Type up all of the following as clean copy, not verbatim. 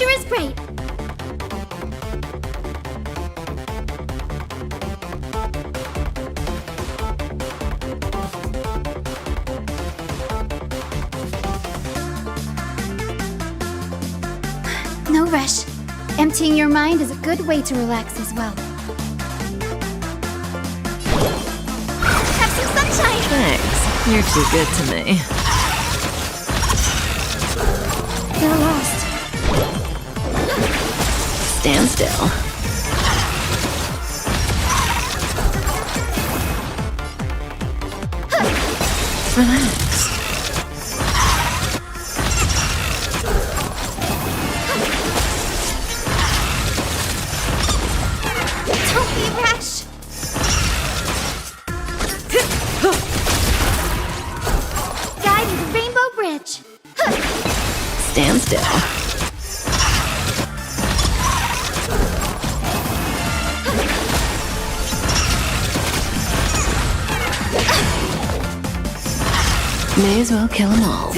adventure is great. No rush. Emptying your mind is a good way to relax as well. Have some sunshine! Thanks. You're too good to me. They're lost. Stand still. Relax. Don't be rash! Guide me to Rainbow Bridge. Stand still. May as well kill them all.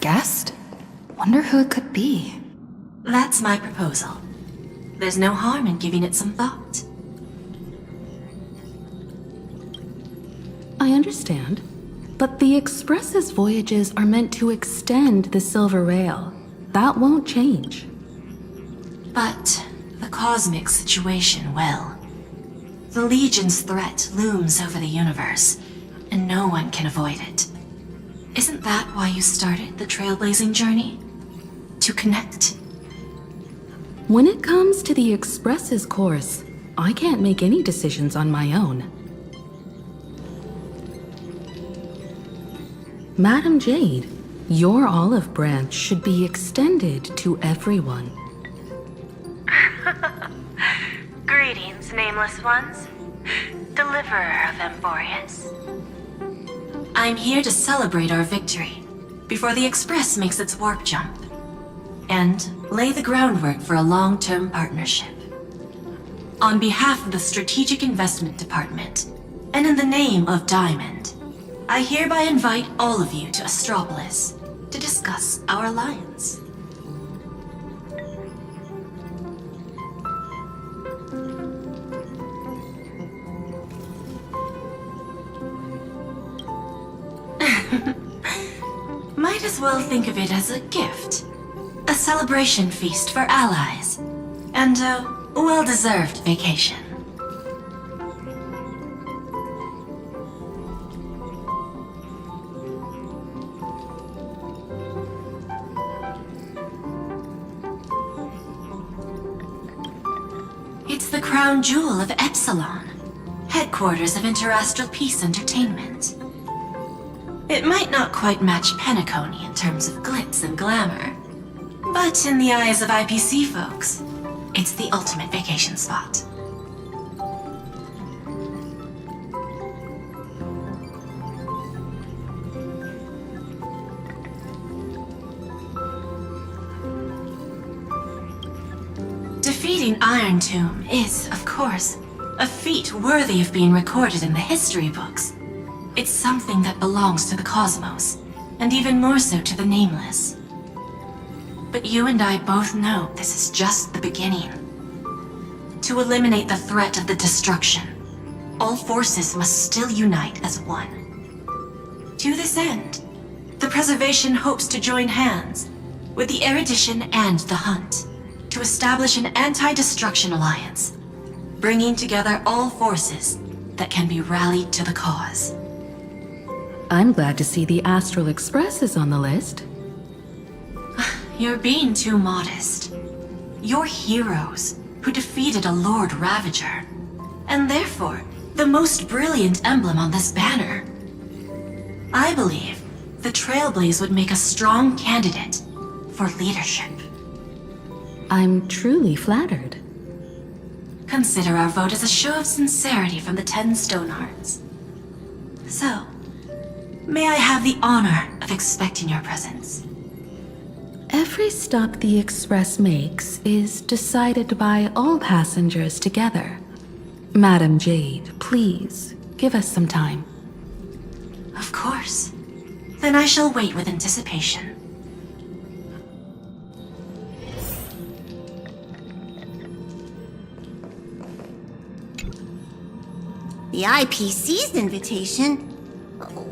guest? Wonder who it could be. That's my proposal. There's no harm in giving it some thought. I understand. But the Express's voyages are meant to extend the Silver Rail. That won't change. But the cosmic situation will. The Legion's threat looms over the universe, and no one can avoid it. Isn't that why you started the trailblazing journey? To connect? When it comes to the Express's course, I can't make any decisions on my own. Madam Jade, your olive branch should be extended to everyone. Greetings, nameless ones. Deliverer of Emborius. I'm here to celebrate our victory before the Express makes its warp jump, and lay the groundwork for a long-term partnership. On behalf of the Strategic Investment Department, and in the name of Diamond, I hereby invite all of you to Astropolis to discuss our alliance. Might as well think of it as a gift. A celebration feast for allies. And a well-deserved vacation. It's the crown jewel of Epsilon, headquarters of Interastral Peace Entertainment. It might not quite match Penacony in terms of glitz and glamour, but in the eyes of IPC folks, it's the ultimate vacation spot. Defeating Iron Tomb is, of course, a feat worthy of being recorded in the history books. It's something that belongs to the cosmos, and even more so to the Nameless. But you and I both know this is just the beginning. To eliminate the threat of the destruction, all forces must still unite as one. To this end, the Preservation hopes to join hands with the Erudition and the Hunt to establish an anti-destruction alliance, bringing together all forces that can be rallied to the cause. I'm glad to see the Astral Express is on the list. You're being too modest. You're heroes who defeated a Lord Ravager, and therefore the most brilliant emblem on this banner. I believe the Trailblaze would make a strong candidate for leadership. I'm truly flattered. Consider our vote as a show of sincerity from the 10 Stonehearts. So, may I have the honor of expecting your presence? Every stop the Express makes is decided by all passengers together. Madam Jade, please, give us some time. Of course. Then I shall wait with anticipation. The IPC's invitation?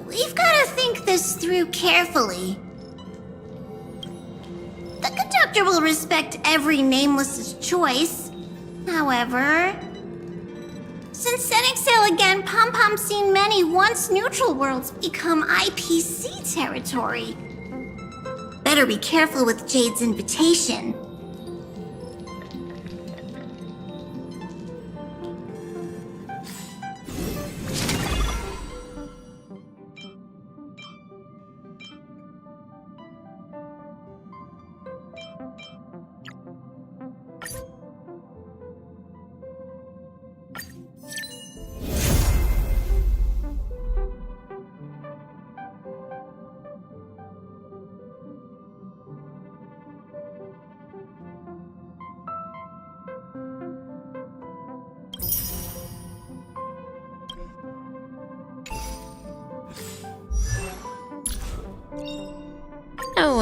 We've got to think this through carefully. The conductor will respect every Nameless's choice. However, since setting sail again, Pom-Pom's seen many once neutral worlds become IPC territory. Better be careful with Jade's invitation.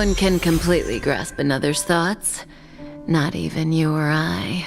one can completely grasp another's thoughts. Not even you or I.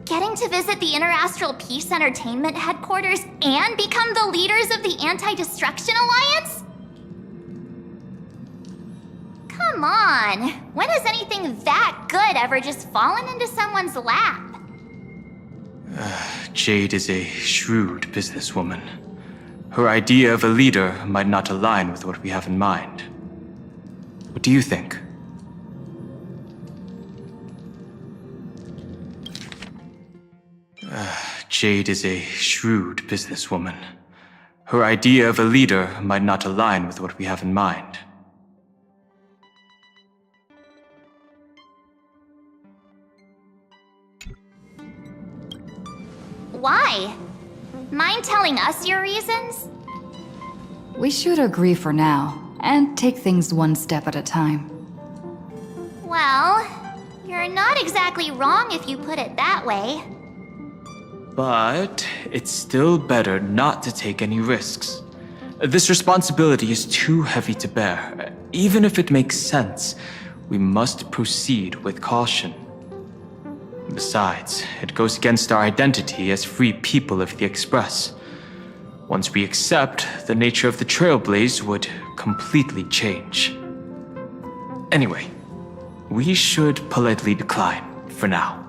Getting to visit the Interastral Peace Entertainment headquarters and become the leaders of the Anti-Destruction Alliance? Come on, when has anything that good ever just fallen into someone's lap? Jade is a shrewd businesswoman. Her idea of a leader might not align with what we have in mind. What do you think? Jade is a shrewd businesswoman. Her idea of a leader might not align with what we have in mind. Why? Mind telling us your reasons? We should agree for now, and take things one step at a time. Well, you're not exactly wrong if you put it that way. But it's still better not to take any risks. This responsibility is too heavy to bear. Even if it makes sense, we must proceed with caution. Besides, it goes against our identity as free people of the Express. Once we accept, the nature of the Trailblaze would completely change. Anyway, we should politely decline for now.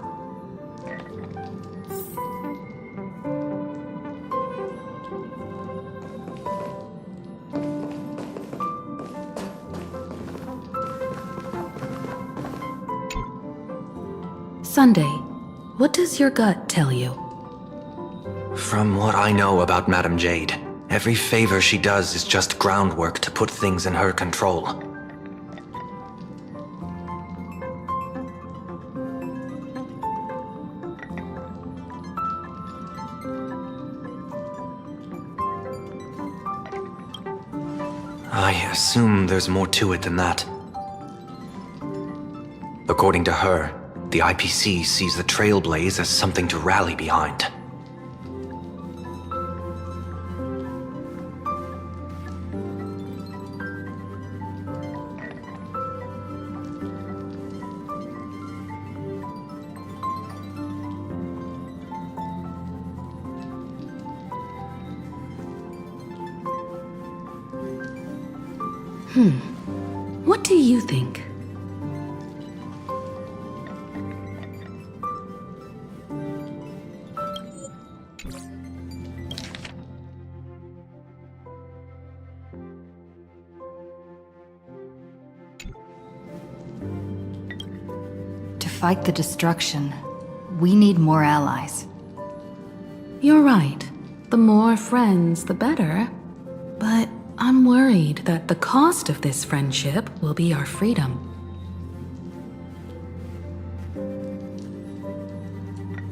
Sunday, what does your gut tell you? From what I know about Madame Jade, every favor she does is just groundwork to put things in her control. I assume there's more to it than that. According to her, the IPC sees the Trailblaze as something to rally behind. What do you think? fight the destruction, we need more allies. You're right. The more friends, the better. But I'm worried that the cost of this friendship will be our freedom.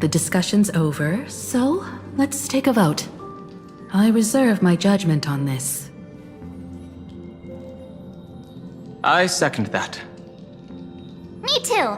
The discussion's over, so let's take a vote. I reserve my judgment on this. I second that. Me too.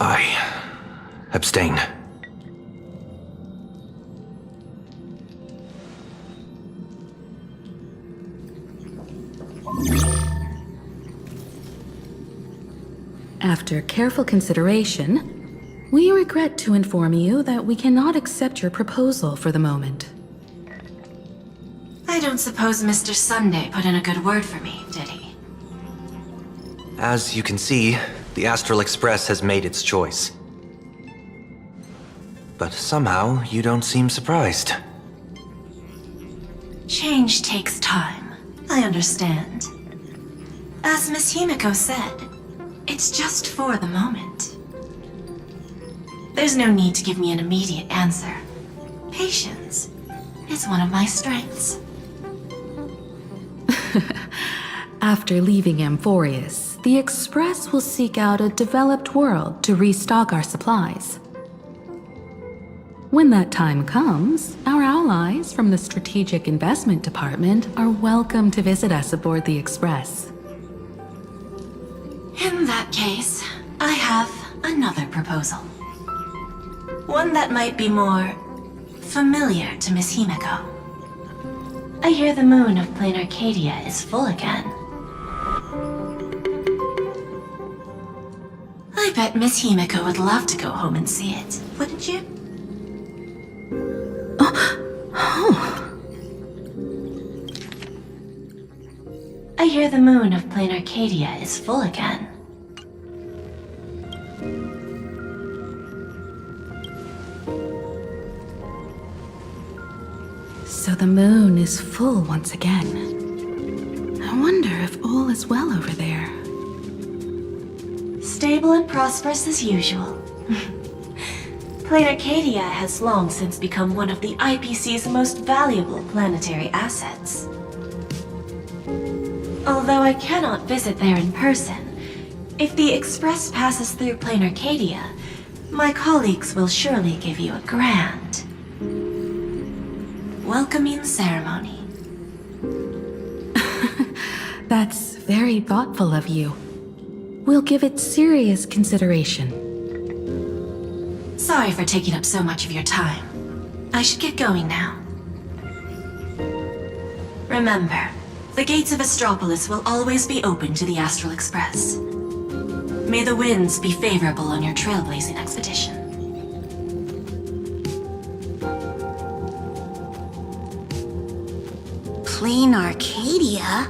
I abstain. After careful consideration, we regret to inform you that we cannot accept your proposal for the moment. I don't suppose Mr. Sunday put in a good word for me, did he? As you can see, the Astral Express has made its choice. But somehow, you don't seem surprised. Change takes time. I understand. As Miss Himiko said, it's just for the moment. There's no need to give me an immediate answer. Patience is one of my strengths. After leaving Amphorius, the Express will seek out a developed world to restock our supplies. When that time comes, our allies from the Strategic Investment Department are welcome to visit us aboard the Express. In that case, I have another proposal. One that might be more familiar to Miss Himiko. I hear the moon of Planarcadia is full again. I bet Miss Himiko would love to go home and see it, wouldn't you? I hear the moon of Planarcadia is full again. So the moon is full once again. I wonder if all is well over there. Stable and prosperous as usual. Planarcadia has long since become one of the IPC's most valuable planetary assets. Although I cannot visit there in person, if the Express passes through Planarcadia, my colleagues will surely give you a grand welcoming ceremony. That's very thoughtful of you. We'll give it serious consideration. Sorry for taking up so much of your time. I should get going now. Remember, the gates of Astropolis will always be open to the Astral Express. May the winds be favorable on your trailblazing expedition. Planarcadia?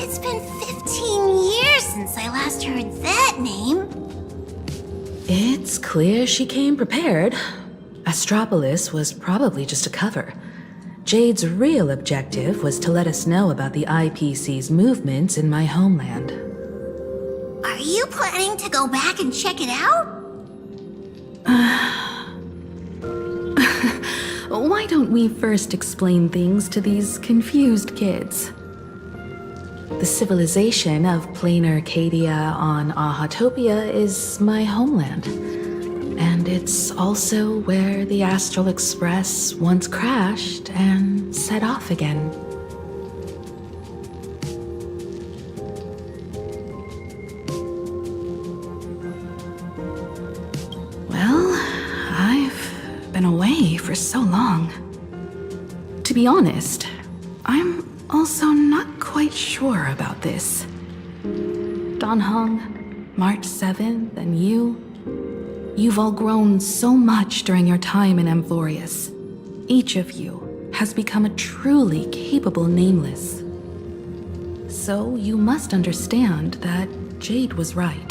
It's been 15 years since I last heard that name. It's clear she came prepared. Astropolis was probably just a cover. Jade's real objective was to let us know about the IPC's movements in my homeland. Are you planning to go back and check it out? Why don't we first explain things to these confused kids? The civilization of Planarcadia on Ahatopia is my homeland. And it's also where the Astral Express once crashed and set off again. Well, I've been away for so long. To be honest, I'm also not quite sure about this. Dan Heng, March 7th, and you You've all grown so much during your time in Amphorius. Each of you has become a truly capable Nameless. So you must understand that Jade was right.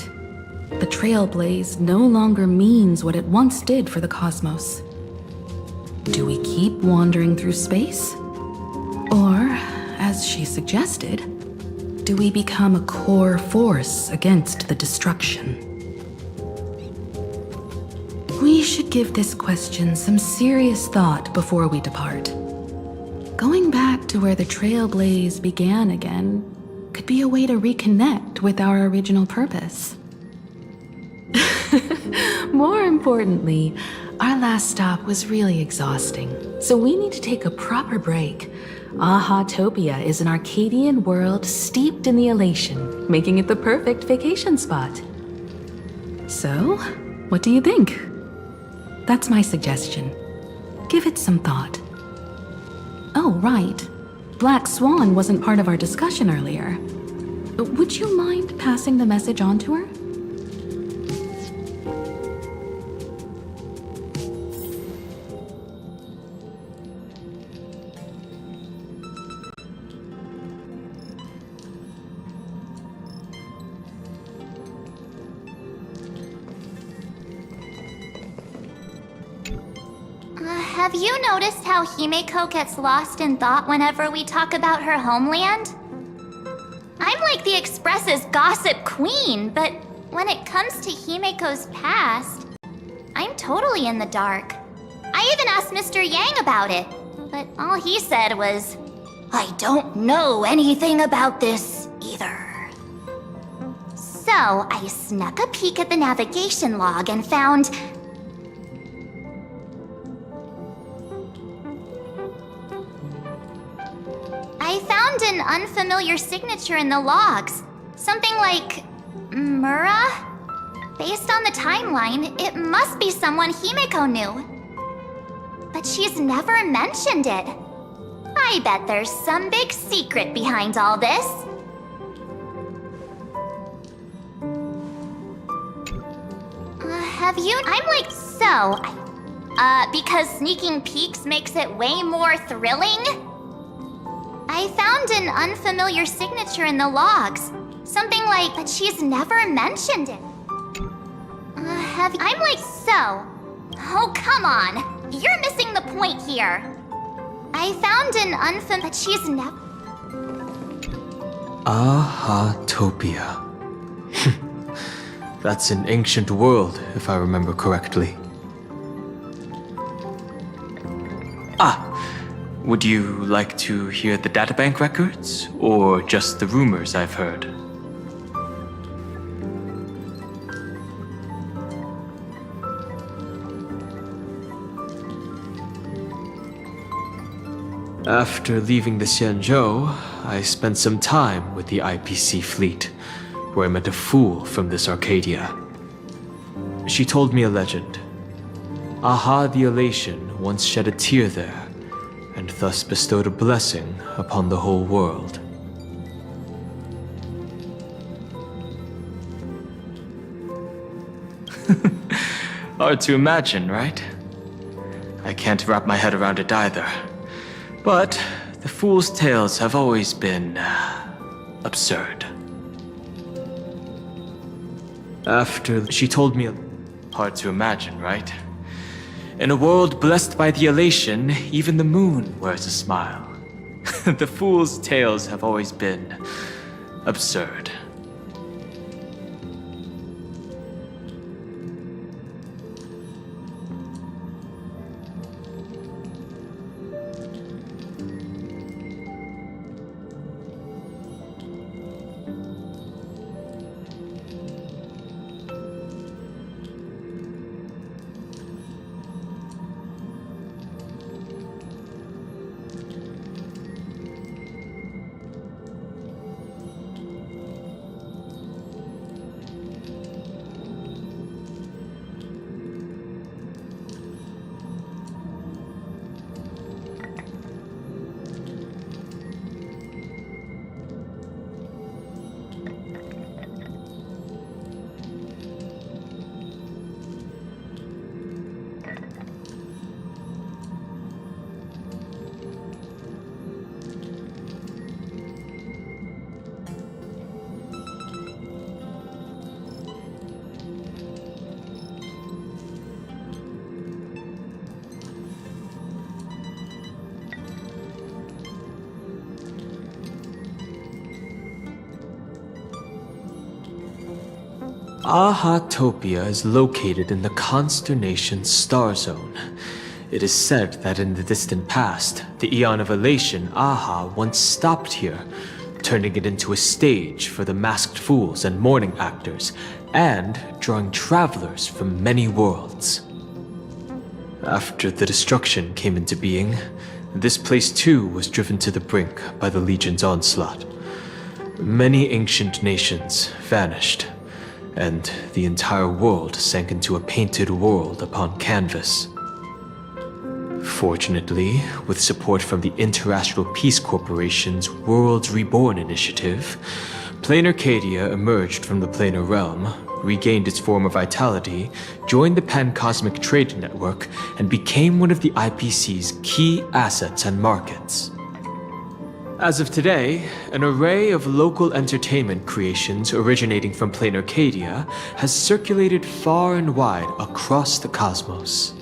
The Trailblaze no longer means what it once did for the cosmos. Do we keep wandering through space? Or, as she suggested, do we become a core force against the destruction? We should give this question some serious thought before we depart. Going back to where the Trailblaze began again could be a way to reconnect with our original purpose. More importantly, our last stop was really exhausting, so we need to take a proper break. Ahatopia is an Arcadian world steeped in the elation, making it the perfect vacation spot. So, what do you think? That's my suggestion. Give it some thought. Oh, right. Black Swan wasn't part of our discussion earlier. Would you mind passing the message on to her? Have you noticed how Himeko gets lost in thought whenever we talk about her homeland? I'm like the Express's gossip queen, but when it comes to Himeko's past, I'm totally in the dark. I even asked Mr. Yang about it, but all he said was, "I don't know anything about this either." So I snuck a peek at the navigation log and found an unfamiliar signature in the logs. Something like Mura? Based on the timeline, it must be someone Himeko knew. But she's never mentioned it. I bet there's some big secret behind all this. Have you? I'm like, so. Because sneaking peeks makes it way more thrilling? I found an unfamiliar signature in the logs. Something like, but she's never mentioned it. I'm like, so. Oh, come on. You're missing the point here. I found an but she's never. Ahatopia. That's an ancient world, if I remember correctly. Would you like to hear the databank records, or just the rumors I've heard? After leaving the Xianzhou, I spent some time with the IPC fleet, where I met a fool from this Arcadia. She told me a legend. Aha the Elation once shed a tear there, and thus bestowed a blessing upon the whole world. Hard to imagine, right? I can't wrap my head around it either. But the fool's tales have always been absurd. After she told me, hard to imagine, right? In a world blessed by the elation, even the moon wears a smile. The fool's tales have always been absurd. Ahatopia is located in the constellation Star Zone. It is said that in the distant past, the Eon of Elation, Aha, once stopped here, turning it into a stage for the masked fools and mourning actors, and drawing travelers from many worlds. After the destruction came into being, this place too was driven to the brink by the Legion's onslaught. Many ancient nations vanished, and the entire world sank into a painted world upon canvas. Fortunately, with support from the Interastral Peace Corporation's Worlds Reborn initiative, Planarcadia emerged from the planar realm, regained its former vitality, joined the Pan-Cosmic Trade Network, and became one of the IPC's key assets and markets. As of today, an array of local entertainment creations originating from Planarcadia has circulated far and wide across the cosmos.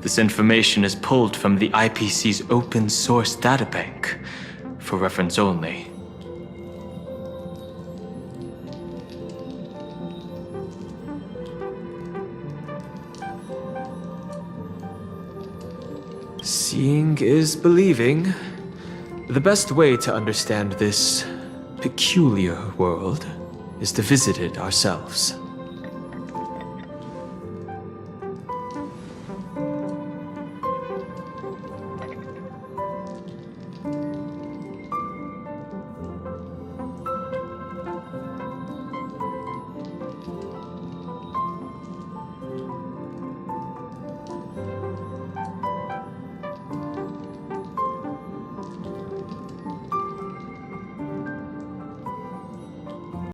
This information is pulled from the IPC's open source databank, for reference only. Seeing is believing. The best way to understand this peculiar world is to visit it ourselves.